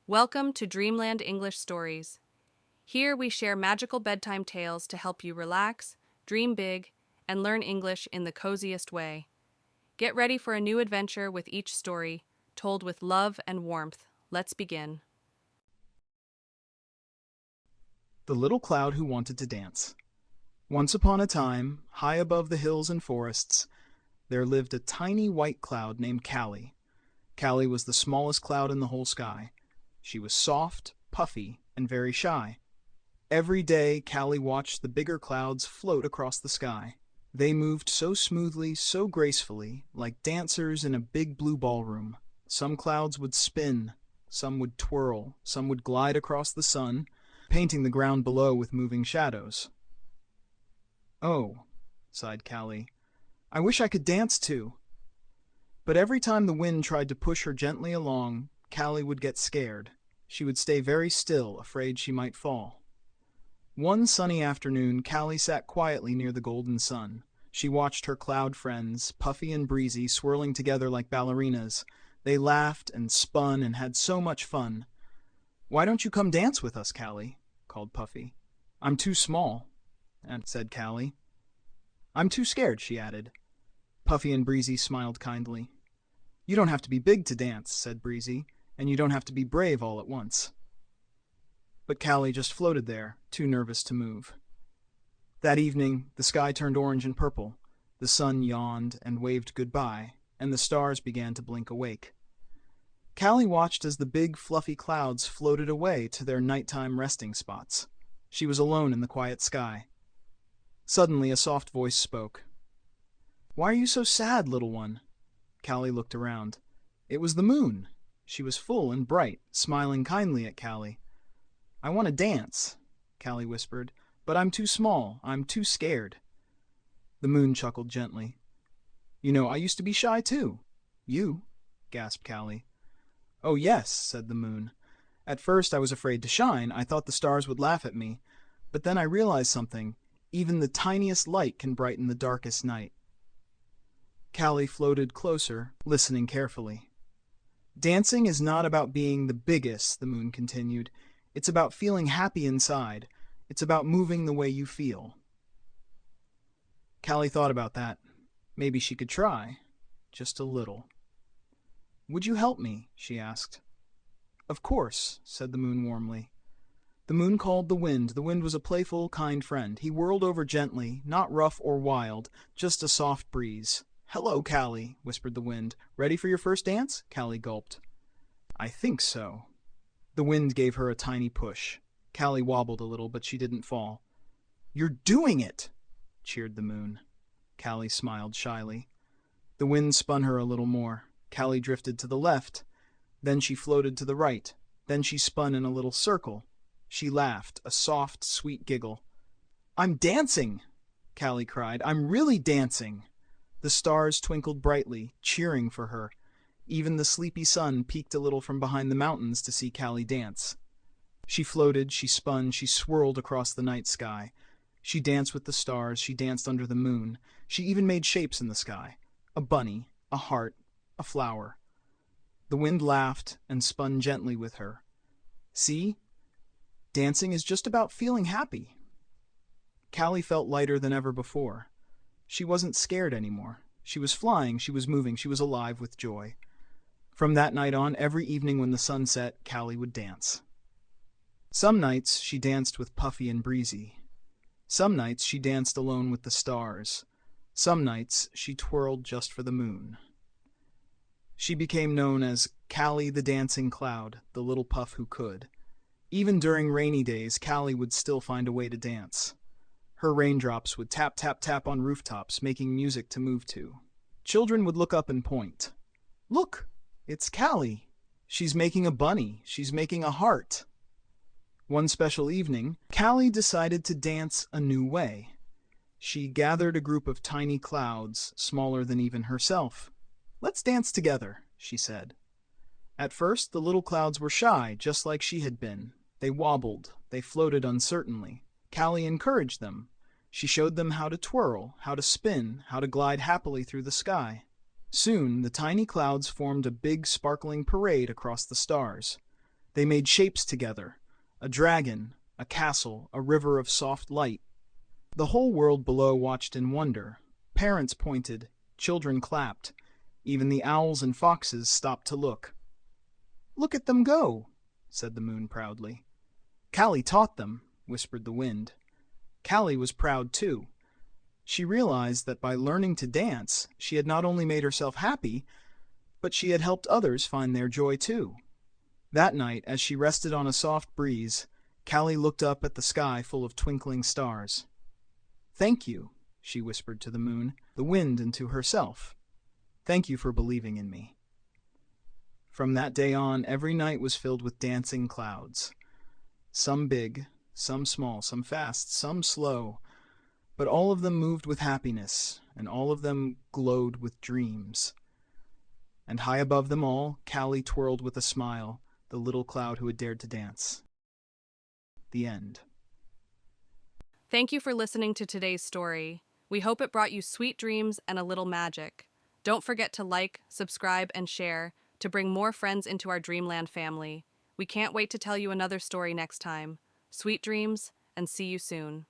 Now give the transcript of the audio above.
Welcome to Dreamland English Stories. Here we share magical bedtime tales to help you relax, dream big, and learn English in the coziest way. Get ready for a new adventure with each story, told with love and warmth. Let's begin. The Little Cloud Who Wanted to Dance. Once upon a time, high above the hills and forests, there lived a tiny white cloud named Callie. Callie was the smallest cloud in the whole sky. She was soft, puffy, and very shy. Every day, Callie watched the bigger clouds float across the sky. They moved so smoothly, so gracefully, like dancers in a big blue ballroom. Some clouds would spin, some would twirl, some would glide across the sun, painting the ground below with moving shadows. "Oh," sighed Callie, "I wish I could dance too." But every time the wind tried to push her gently along, Callie would get scared. She would stay very still, afraid she might fall. One sunny afternoon, Callie sat quietly near the golden sun. She watched her cloud friends, Puffy and Breezy, swirling together like ballerinas. They laughed and spun and had so much fun. "Why don't you come dance with us, Callie?" called Puffy. "I'm too small," said Callie. "I'm too scared," she added. Puffy and Breezy smiled kindly. "You don't have to be big to dance," said Breezy, "and you don't have to be brave all at once." But Callie just floated there, too nervous to move. That evening, the sky turned orange and purple. The sun yawned and waved goodbye, and the stars began to blink awake. Callie watched as the big, fluffy clouds floated away to their nighttime resting spots. She was alone in the quiet sky. Suddenly, a soft voice spoke. "Why are you so sad, little one?" Callie looked around. It was the moon. She was full and bright, smiling kindly at Callie. "I want to dance," Callie whispered, "but I'm too small. I'm too scared." The moon chuckled gently. "You know, I used to be shy too." "You?" gasped Callie. "Oh yes," said the moon. "At first I was afraid to shine. I thought the stars would laugh at me. But then I realized something. Even the tiniest light can brighten the darkest night." Callie floated closer, listening carefully. "Dancing is not about being the biggest," the moon continued. "It's about feeling happy inside. It's about moving the way you feel." Callie thought about that. Maybe she could try. Just a little. "Would you help me?" she asked. "Of course," said the moon warmly. The moon called the wind. The wind was a playful, kind friend. He whirled over gently, not rough or wild, just a soft breeze. "Hello, Callie," whispered the wind. "Ready for your first dance?" Callie gulped. "I think so." The wind gave her a tiny push. Callie wobbled a little, but she didn't fall. "You're doing it!" cheered the moon. Callie smiled shyly. The wind spun her a little more. Callie drifted to the left. Then she floated to the right. Then she spun in a little circle. She laughed, a soft, sweet giggle. "I'm dancing!" Callie cried. "I'm really dancing!" The stars twinkled brightly, cheering for her. Even the sleepy sun peeked a little from behind the mountains to see Callie dance. She floated, she spun, she swirled across the night sky. She danced with the stars, she danced under the moon. She even made shapes in the sky. A bunny, a heart, a flower. The wind laughed and spun gently with her. "See? Dancing is just about feeling happy." Callie felt lighter than ever before. She wasn't scared anymore. She was flying, she was moving, she was alive with joy. From that night on, every evening when the sun set, Callie would dance. Some nights she danced with Puffy and Breezy. Some nights she danced alone with the stars. Some nights she twirled just for the moon. She became known as Callie the Dancing Cloud, the little puff who could. Even during rainy days, Callie would still find a way to dance. Her raindrops would tap, tap, tap on rooftops, making music to move to. Children would look up and point. "Look, it's Callie. She's making a bunny. She's making a heart." One special evening, Callie decided to dance a new way. She gathered a group of tiny clouds, smaller than even herself. "Let's dance together," she said. At first, the little clouds were shy, just like she had been. They wobbled, they floated uncertainly. Callie encouraged them. She showed them how to twirl, how to spin, how to glide happily through the sky. Soon, the tiny clouds formed a big sparkling parade across the stars. They made shapes together: a dragon, a castle, a river of soft light. The whole world below watched in wonder. Parents pointed, children clapped. Even the owls and foxes stopped to look. "Look at them go," said the moon proudly. "Callie taught them," whispered the wind. Callie was proud too. She realized that by learning to dance, she had not only made herself happy, but she had helped others find their joy too. That night, as she rested on a soft breeze, Callie looked up at the sky full of twinkling stars. "Thank you," she whispered to the moon, the wind, and to herself. "Thank you for believing in me." From that day on, every night was filled with dancing clouds. Some big, some small, some fast, some slow, but all of them moved with happiness, and all of them glowed with dreams. And high above them all, Callie twirled with a smile, the little cloud who had dared to dance. The end. Thank you for listening to today's story. We hope it brought you sweet dreams and a little magic. Don't forget to like, subscribe, and share to bring more friends into our Dreamland family. We can't wait to tell you another story next time. Sweet dreams, and see you soon.